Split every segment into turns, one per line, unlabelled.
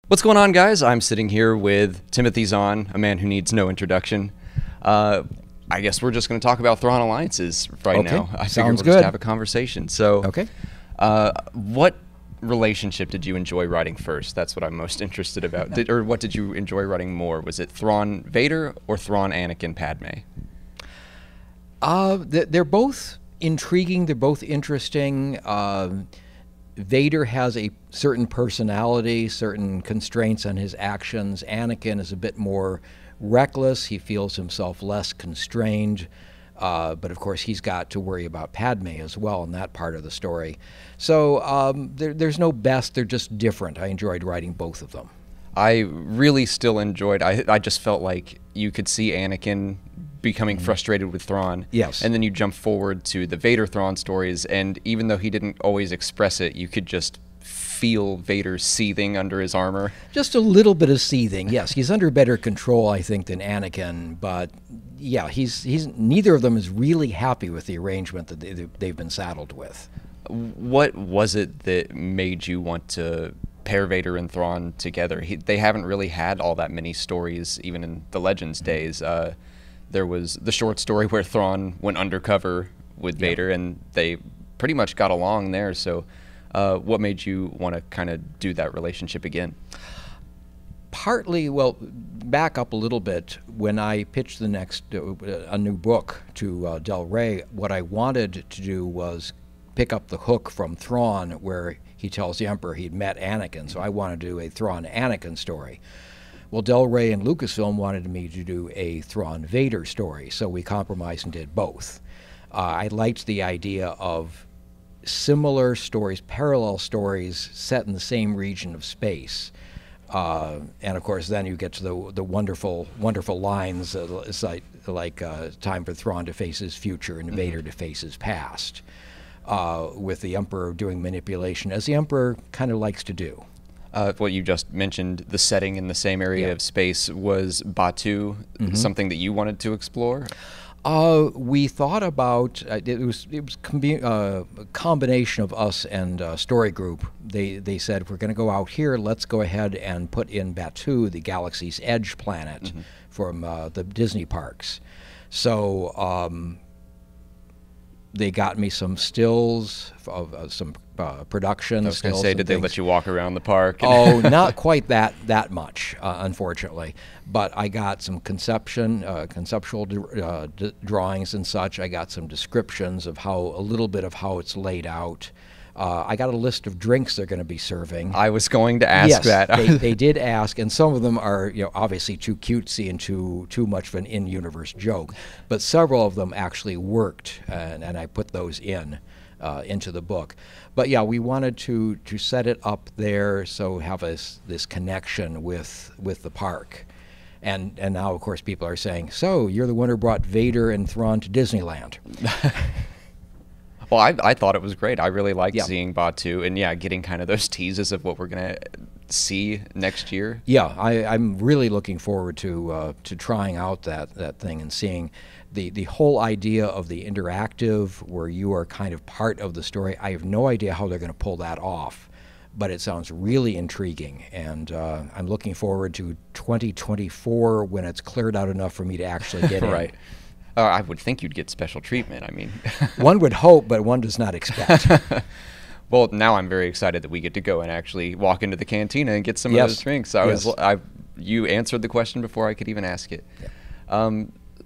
What's going on, guys? I'm sitting here with Timothy Zahn, a man who needs no introduction. I guess we're just going to talk about Thrawn alliances right now. I figured we'll just have a conversation. So, what relationship did you enjoy writing first? That's what I'm most interested about. Or what did you enjoy writing more? Was it Thrawn Vader or Thrawn Anakin Padme?
They're both intriguing. They're both interesting. Vader has a certain personality, certain constraints on his actions. Anakin is a bit more reckless. He feels himself less constrained. But of course, he's got to worry about Padme as well in that part of the story. So there's no best. They're just different. I enjoyed writing both of them.
I really still enjoyed. I just felt like you could see Anakin becoming frustrated with Thrawn.
Yes.
And then you jump forward to the Vader Thrawn stories, and even though he didn't always express it, you could just feel Vader seething under his armor.
Just a little bit of seething, yes. He's under better control, I think, than Anakin, but yeah, he's neither of them is really happy with the arrangement that they've been saddled with.
What was it that made you want to pair Vader and Thrawn together? They haven't really had all that many stories, even in the Legends days. There was the short story where Thrawn went undercover with Vader, and they pretty much got along there. So what made you want to kind of do that relationship again?
Partly, well, back up a little bit. When I pitched a new book to Del Rey, what I wanted to do was pick up the hook from Thrawn, where he tells the Emperor he'd met Anakin. So I wanted to do a Thrawn-Anakin story. Well, Del Rey and Lucasfilm wanted me to do a Thrawn Vader story, so we compromised and did both. I liked the idea of similar stories, parallel stories set in the same region of space. And of course, then you get to the wonderful lines like time for Thrawn to face his future and Vader to face his past, with the Emperor doing manipulation, as the Emperor kind of likes to do.
What you just mentioned, the setting in the same area of space, was Batuu something that you wanted to explore?
We thought about it was a combination of us and Story Group. They said, if we're going to go out here, let's go ahead and put in Batuu, the Galaxy's Edge planet, from the Disney parks. So they got me some stills of some production.
I was going to say, did they let you walk around the park?
Oh, not quite that much, unfortunately. But I got some conceptual drawings and such. I got some descriptions of a little bit of how it's laid out. I got a list of drinks they're going to be serving.
I was going to ask that.
They did ask, and some of them are, obviously too cutesy and too much of an in-universe joke. But several of them actually worked, and I put those into the book. But yeah, we wanted to set it up there, so have this connection with the park. And now, of course, people are saying, so you're the one who brought Vader and Thrawn to Disneyland.
Well, I thought it was great. I really liked seeing Batuu, and getting kind of those teases of what we're going to see next year.
Yeah, I'm really looking forward to trying out that thing and seeing the whole idea of the interactive, where you are kind of part of the story. I have no idea how they're going to pull that off, but it sounds really intriguing, and I'm looking forward to 2024 when it's cleared out enough for me to actually get in.
Right. I would think you'd get special treatment. I mean,
one would hope, but one does not expect.
Well, now I'm very excited that we get to go and actually walk into the cantina and get some of those drinks. You answered the question before I could even ask it. Yeah.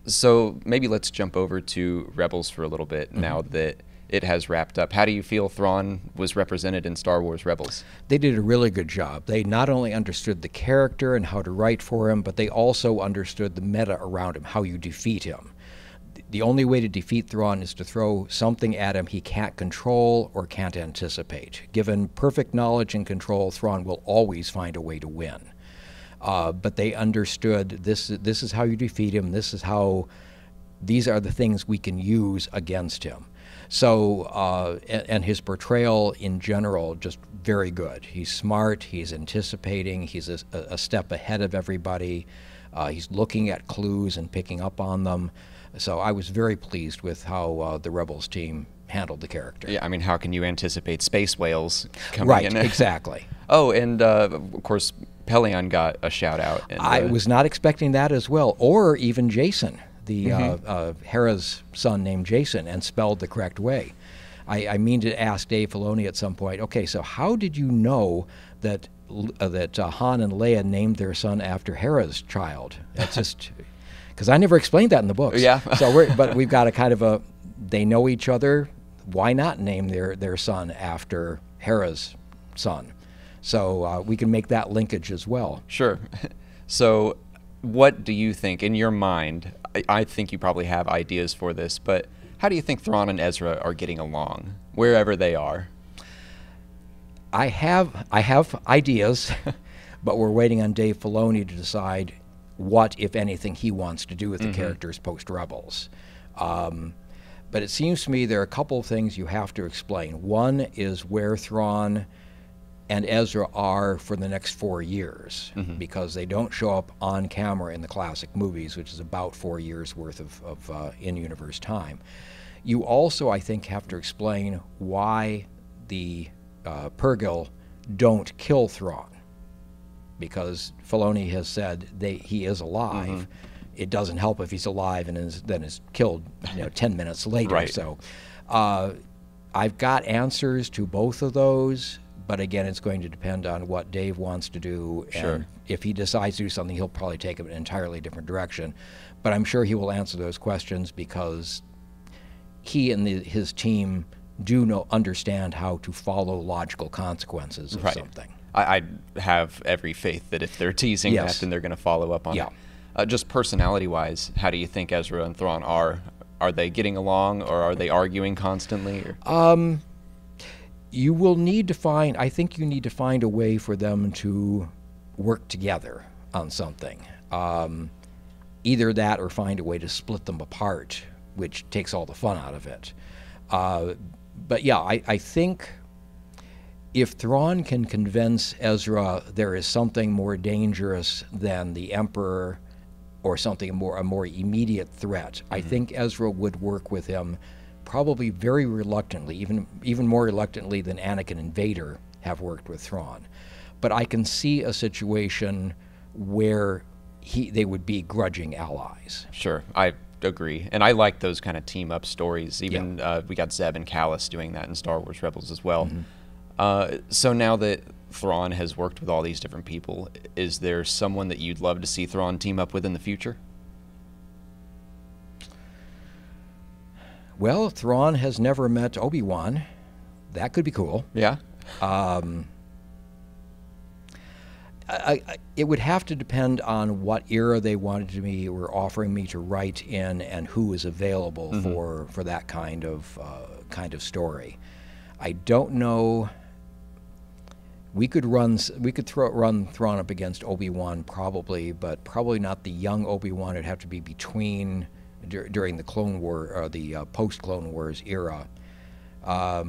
So maybe let's jump over to Rebels for a little bit now that it has wrapped up. How do you feel Thrawn was represented in Star Wars Rebels?
They did a really good job. They not only understood the character and how to write for him, but they also understood the meta around him, how you defeat him. The only way to defeat Thrawn is to throw something at him he can't control or can't anticipate. Given perfect knowledge and control, Thrawn will always find a way to win. But they understood this is how you defeat him. These are the things we can use against him. So, and his portrayal in general, just very good. He's smart, he's anticipating, he's a step ahead of everybody. He's looking at clues and picking up on them. So I was very pleased with how the Rebels team handled the character.
Yeah, I mean, how can you anticipate space whales coming in?
Right, exactly.
Oh, and of course, Pelion got a shout out. And,
I was not expecting that as well, or even Jason, the Hera's son named Jason, and spelled the correct way. I mean to ask Dave Filoni at some point, okay, so how did you know that Han and Leia named their son after Hera's child? That's just because I never explained that in the books.
Yeah.
But we've got a kind of they know each other. Why not name their son after Hera's son? So we can make that linkage as well.
Sure. So what do you think in your mind? I think you probably have ideas for this, but how do you think Thrawn and Ezra are getting along, wherever they are?
I have ideas, but we're waiting on Dave Filoni to decide what, if anything, he wants to do with the characters post-Rebels. But it seems to me there are a couple of things you have to explain. One is where Thrawn and Ezra are for the next 4 years, because they don't show up on camera in the classic movies, which is about 4 years worth of in-universe time. You also, I think, have to explain why the Purrgil don't kill Thrawn, because Filoni has said he is alive. It doesn't help if he's alive and then is killed 10 minutes later.
Right.
So I've got answers to both of those, but again, it's going to depend on what Dave wants to do. And if he decides to do something, he'll probably take it in an entirely different direction. But I'm sure he will answer those questions because he and his team do understand how to follow logical consequences of something.
I have every faith that if they're teasing that, then they're going to follow up on it. Just personality-wise, how do you think Ezra and Thrawn are? Are they getting along, or are they arguing constantly?
You will need to find, I think you need to find a way for them to work together on something. Either that or find a way to split them apart, which takes all the fun out of it. But yeah, I think if Thrawn can convince Ezra there is something more dangerous than the Emperor or something a more immediate threat, I think Ezra would work with him probably very reluctantly, even more reluctantly than Anakin and Vader have worked with Thrawn. But I can see a situation where they would be grudging allies.
Sure, I agree. And I like those kind of team-up stories. Even we got Zeb and Callus doing that in Star Wars Rebels as well. So now that Thrawn has worked with all these different people, is there someone that you'd love to see Thrawn team up with in the future?
Well, Thrawn has never met Obi-Wan. That could be cool.
Yeah.
It would have to depend on what era they wanted to be or offering me to write in, and who is available for that kind of story. I don't know. We could run Thrawn up against Obi-Wan probably, but probably not the young Obi-Wan. It'd have to be between during the Clone War or the post-Clone Wars era. I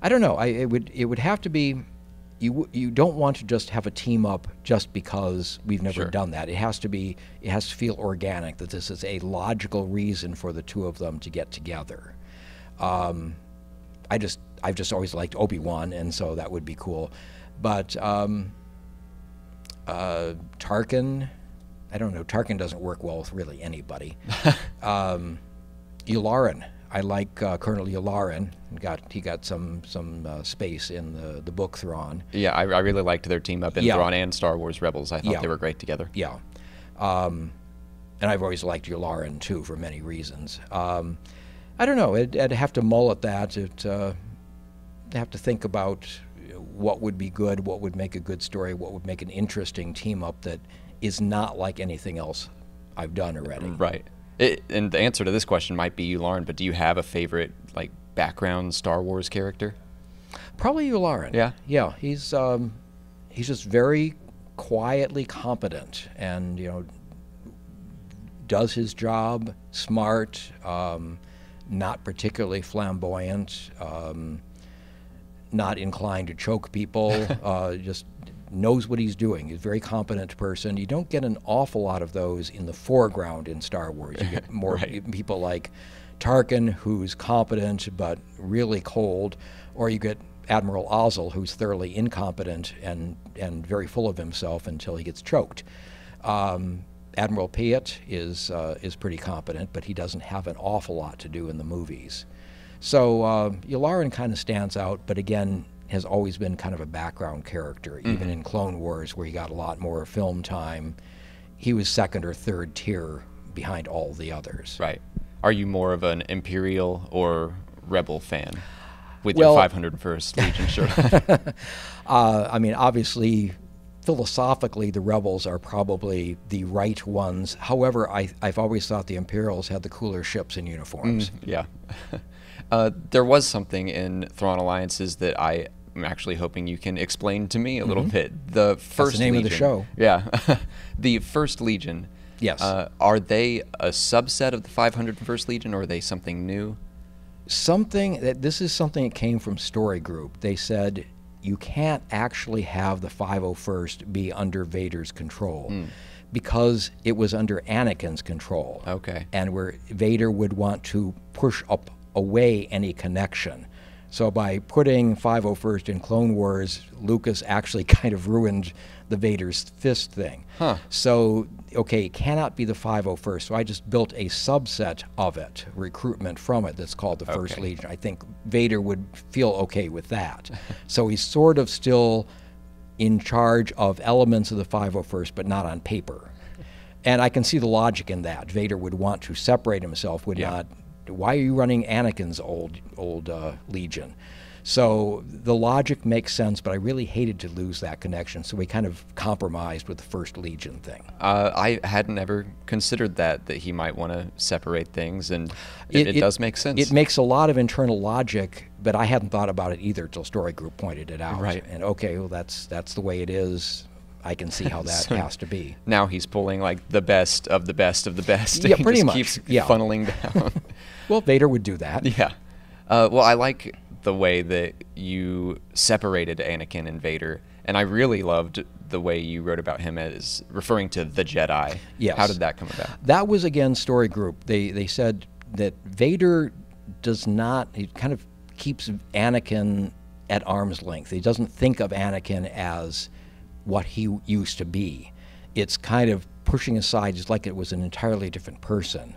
don't know. It would have to be. You don't want to just have a team up just because we've never done that. It has to feel organic, that this is a logical reason for the two of them to get together. I've just always liked Obi-Wan, and so that would be cool. But Tarkin, I don't know. Tarkin doesn't work well with really anybody. Yularen. I like Colonel Yularen. He got some space in the book Thrawn.
Yeah, I really liked their team up in Thrawn and Star Wars Rebels. I thought they were great together.
Yeah, and I've always liked Yularen too for many reasons. I don't know. I'd have to mull at that. Have to think about what would be good, what would make a good story, what would make an interesting team up that is not like anything else I've done already.
Right. And the answer to this question might be Yularen, but do you have a favorite background Star Wars character?
Probably Yularen.
Yeah.
Yeah. He's just very quietly competent, and does his job, smart, not particularly flamboyant, not inclined to choke people, just knows what he's doing. He's a very competent person. You don't get an awful lot of those in the foreground in Star Wars. You get more people like Tarkin, who's competent but really cold, or you get Admiral Ozzel, who's thoroughly incompetent and very full of himself until he gets choked. Admiral Piet is pretty competent, but he doesn't have an awful lot to do in the movies. So Yularen kind of stands out, but again, has always been kind of a background character, even in Clone Wars, where he got a lot more film time. He was second or third tier behind all the others.
Right. Are you more of an Imperial or Rebel fan with your 501st Legion shirt?
I mean, obviously, philosophically, the Rebels are probably the right ones. However, I've always thought the Imperials had the cooler ships and uniforms.
Yeah. There was something in Thrawn Alliances that I'm actually hoping you can explain to me a little bit. The first
That's the name
Legion,
of the show.
Yeah. The First Legion.
Yes.
Are they a subset of the 501st Legion, or are they something new?
This is something that came from Story Group. They said you can't actually have the 501st be under Vader's control because it was under Anakin's control.
Okay.
And where Vader would want to push away any connection. So by putting 501st in Clone Wars, Lucas actually kind of ruined the Vader's fist thing.
Huh.
So, okay, it cannot be the 501st. So I just built a subset of it, recruitment from it, that's called the First Legion. I think Vader would feel okay with that. So he's sort of still in charge of elements of the 501st, but not on paper. And I can see the logic in that. Vader would want to separate himself, would not. Why are you running Anakin's old Legion? So the logic makes sense, but I really hated to lose that connection, so we kind of compromised with the First Legion thing.
I hadn't ever considered that he might want to separate things, and it does make sense.
It makes a lot of internal logic, but I hadn't thought about it either till Story Group pointed it out.
Right.
And okay, well that's the way it is. I can see how that has to be.
Now he's pulling like the best of the best of the best.
Yeah, pretty much.
Keeps funneling down.
Well, Vader would do that.
Yeah. Well, I like the way that you separated Anakin and Vader, and I really loved the way you wrote about him as referring to the Jedi.
Yes.
How did that come about?
That was, again, Story Group. They said that Vader does not, he kind of keeps Anakin at arm's length. He doesn't think of Anakin as what he used to be. It's kind of pushing aside just like it was an entirely different person.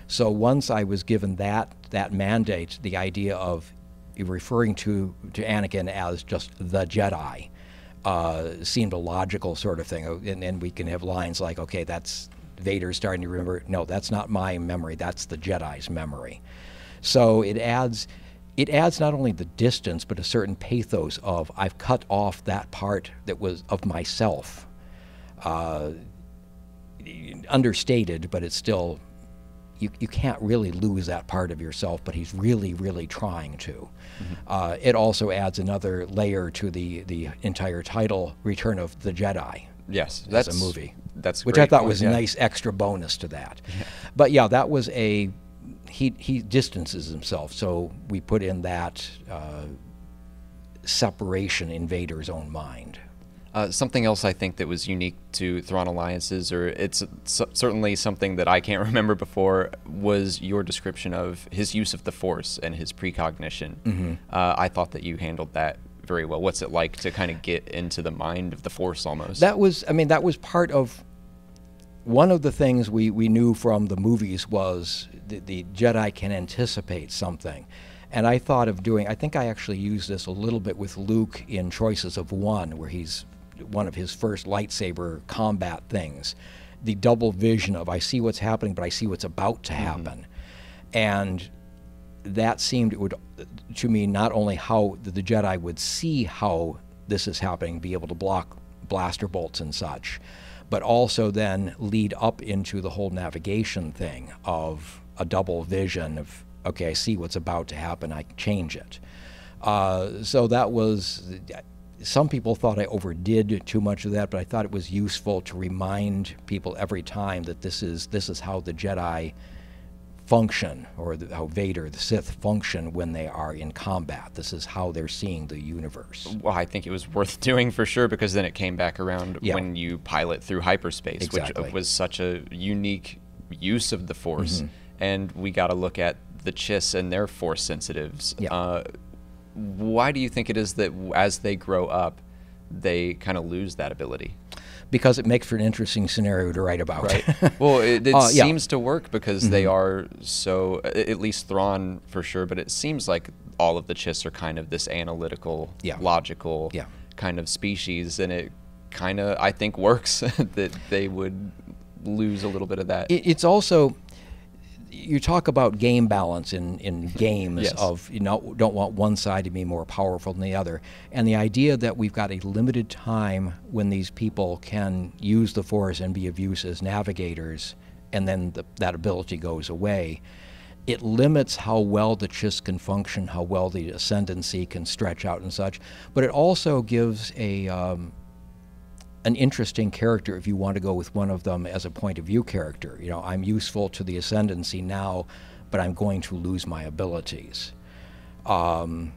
So once I was given that mandate, the idea of referring to Anakin as just the Jedi seemed a logical sort of thing. And we can have lines like, okay, that's Vader starting to remember. No, that's not my memory. That's the Jedi's memory. So it adds not only the distance, but a certain pathos of I've cut off that part that was of myself. Understated, but it's still, you can't really lose that part of yourself, but he's really, really trying to. It also adds another layer to the entire title, Return of the Jedi.
Yes,
that's a movie.
That's
which I thought was a nice extra bonus to that. Yeah. But yeah, that was he distances himself, so we put in that separation in Vader's own mind.
Something else I think that was unique to Thrawn Alliances, or it's certainly something that I can't remember before, was your description of his use of the Force and his precognition. I thought that you handled that very well. What's it like to kind of get into the mind of the Force almost?
That was part of one of the things we knew from the movies was the Jedi can anticipate something. And I thought of doing, I think I actually used this a little bit with Luke in Choices of One, where he's one of his first lightsaber combat things. The double vision of I see what's happening, but I see what's about to happen. And that seemed, it would, to me, not only how the Jedi would see how this is happening, be able to block blaster bolts and such, but also then lead up into the whole navigation thing of a double vision of, okay, I see what's about to happen, I can change it. So that was, some people thought I overdid too much of that, but I thought it was useful to remind people every time that this is how the Jedi function, or how Vader, the Sith, function when they are in combat. This is how they're seeing the universe.
Well, I think it was worth doing for sure, because then it came back around when you pilot through hyperspace, which was such a unique use of the Force. And we got to look at the Chiss and their Force sensitives. why do you think it is that as they grow up, they kind of lose that ability?
Because it makes for an interesting scenario to write about.
Right. Well, it seems to work because they are so, at least Thrawn for sure, but it seems like all of the Chiss are kind of this analytical, logical kind of species, and it kind of, I think, works that they would lose a little bit of that.
It's also, you talk about game balance in games of, you know, don't want one side to be more powerful than the other. And the idea that we've got a limited time when these people can use the Force and be of use as navigators, and then that ability goes away, it limits how well the Chiss can function, how well the ascendancy can stretch out and such. But it also gives an interesting character if you want to go with one of them as a point of view character. You know, I'm useful to the ascendancy now, but I'm going to lose my abilities. I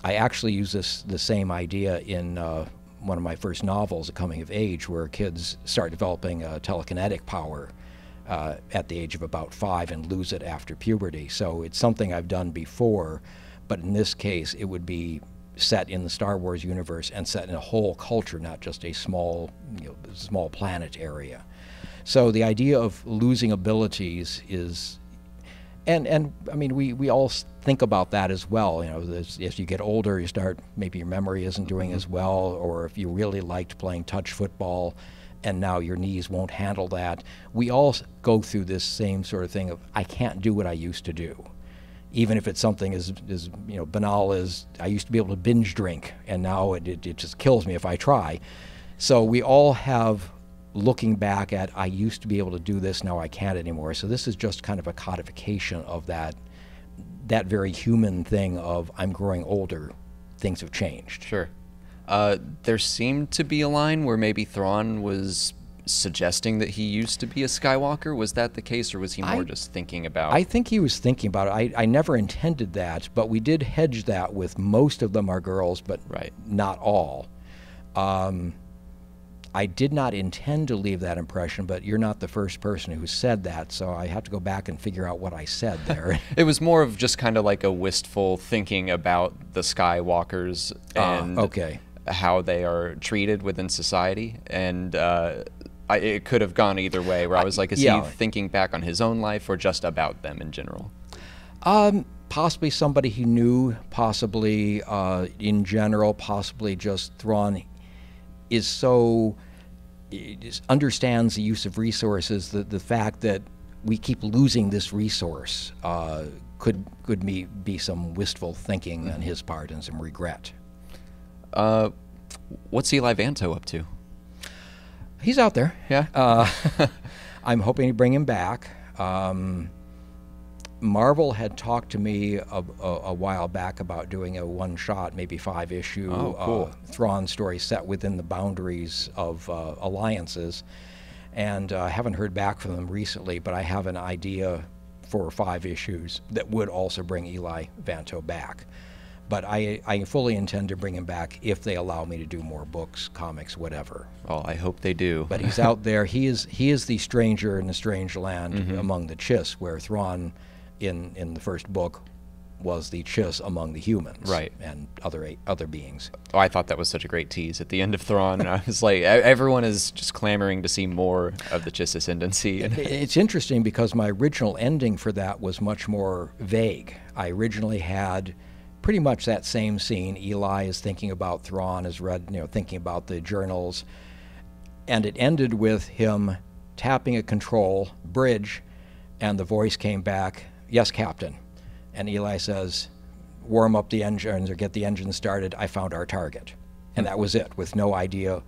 actually use the same idea in one of my first novels, A Coming of Age, where kids start developing telekinetic power at the age of about 5 and lose it after puberty. So it's something I've done before, but in this case it would be set in the Star Wars universe and set in a whole culture, not just a small, small planet area. So the idea of losing abilities is, and I mean, we all think about that as well. You know, as you get older, you start, maybe your memory isn't doing as well, or if you really liked playing touch football and now your knees won't handle that. We all go through this same sort of thing of, I can't do what I used to do. Even if it's something as banal as I used to be able to binge drink, and now it just kills me if I try. So we all have, looking back at, I used to be able to do this, now I can't anymore. So this is just kind of a codification of that very human thing of, I'm growing older, things have changed.
Sure. There seemed to be a line where maybe Thrawn was suggesting that he used to be a Skywalker. Was that the case, or was he more just thinking about?
I think he was thinking about it. I never intended that, but we did hedge that with most of them are girls, but not all. I did not intend to leave that impression, but you're not the first person who said that, so I have to go back and figure out what I said there.
It was more of just kind of like a wistful thinking about the Skywalkers and how they are treated within society, and it could have gone either way, where I was like, is he thinking back on his own life or just about them in general?
Possibly somebody he knew, possibly in general, possibly just Thrawn is so, understands the use of resources, the fact that we keep losing this resource could be some wistful thinking on his part and some regret.
What's Eli Vanto up to?
He's out there.
Yeah.
I'm hoping to bring him back. Marvel had talked to me a while back about doing a one-shot, maybe 5-issue Thrawn story set within the boundaries of alliances, and I haven't heard back from them recently, but I have an idea for 5 issues that would also bring Eli Vanto back. But I fully intend to bring him back if they allow me to do more books, comics, whatever.
Oh, I hope they do.
But he's out there. He is the stranger in a strange land among the Chiss, where Thrawn, in the first book, was the Chiss among the humans, and other beings.
Oh, I thought that was such a great tease at the end of Thrawn, and I was like, everyone is just clamoring to see more of the Chiss ascendancy.
It's interesting because my original ending for that was much more vague. I originally had pretty much that same scene. Eli is thinking about Thrawn, thinking about the journals, and it ended with him tapping a control bridge, and the voice came back, "Yes, Captain." And Eli says, "Warm up the engines or get the engines started. I found our target." And that was it, with no idea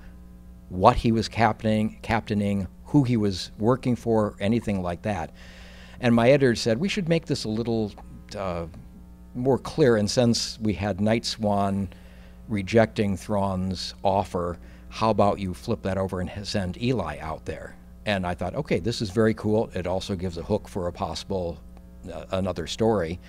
what he was captaining, who he was working for, anything like that. And my editor said, we should make this a little more clear, and since we had Night Swan rejecting Thrawn's offer, how about you flip that over and send Eli out there? And I thought, okay, this is very cool. It also gives a hook for a possible another story.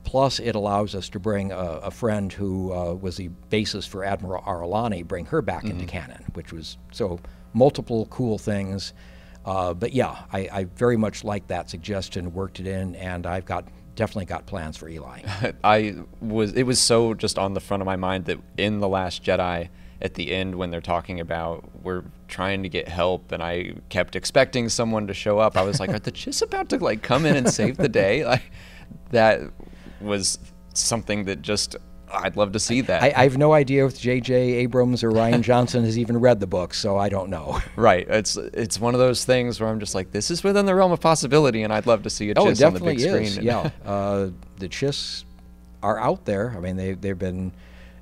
Plus, it allows us to bring a friend who was the basis for Admiral Ar'alani, bring her back into canon, which was so multiple cool things. But yeah, I very much like that suggestion, worked it in, and I've got definitely got plans for Eli.
It was so just on the front of my mind that in The Last Jedi, at the end when they're talking about we're trying to get help, and I kept expecting someone to show up. I was like, are the Chiss about to like come in and save the day? Like, that was something that just I'd love to see that.
I have no idea if J.J. Abrams or Rian Johnson has even read the book, so I don't know.
Right. It's one of those things where I'm just like, this is within the realm of possibility, and I'd love to see a Chiss on the big screen.
Is. Yeah, the Chiss are out there. I mean, they've been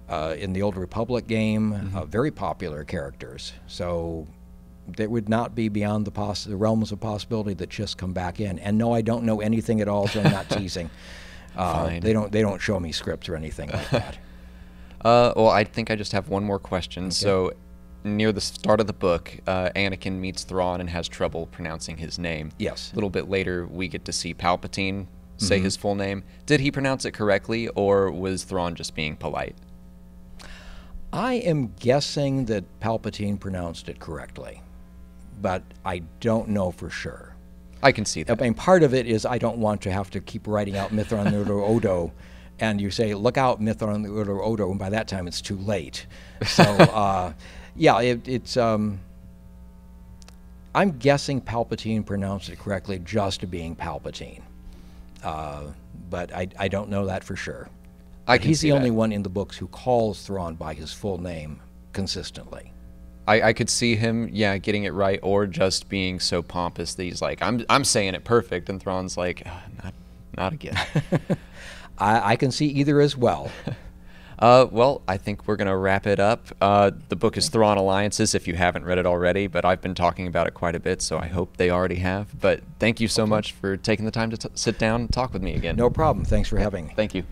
in the Old Republic game, very popular characters. So it would not be beyond the realms of possibility that Chiss come back in. And no, I don't know anything at all, so I'm not teasing. They don't show me scripts or anything like that.
Well, I think I just have one more question. Okay. So near the start of the book, Anakin meets Thrawn and has trouble pronouncing his name.
Yes.
A little bit later, we get to see Palpatine say his full name. Did he pronounce it correctly, or was Thrawn just being polite?
I am guessing that Palpatine pronounced it correctly, but I don't know for sure.
I can see that.
I mean, part of it is I don't want to have to keep writing out Mithran Urdo Odo, and you say, look out, Mithran Urdo Odo, and by that time it's too late. So, yeah, it's. I'm guessing Palpatine pronounced it correctly just being Palpatine, but I don't know that for sure. He's the only one in the books who calls Thrawn by his full name consistently.
I could see him, getting it right, or just being so pompous that he's like, I'm saying it perfect, and Thrawn's like, not again.
I can see either as well.
Well, I think we're going to wrap it up. The book is Thrawn Alliances, if you haven't read it already, but I've been talking about it quite a bit, so I hope they already have. But thank you so much for taking the time to sit down and talk with me again.
No problem. Thanks for having me.
Thank you.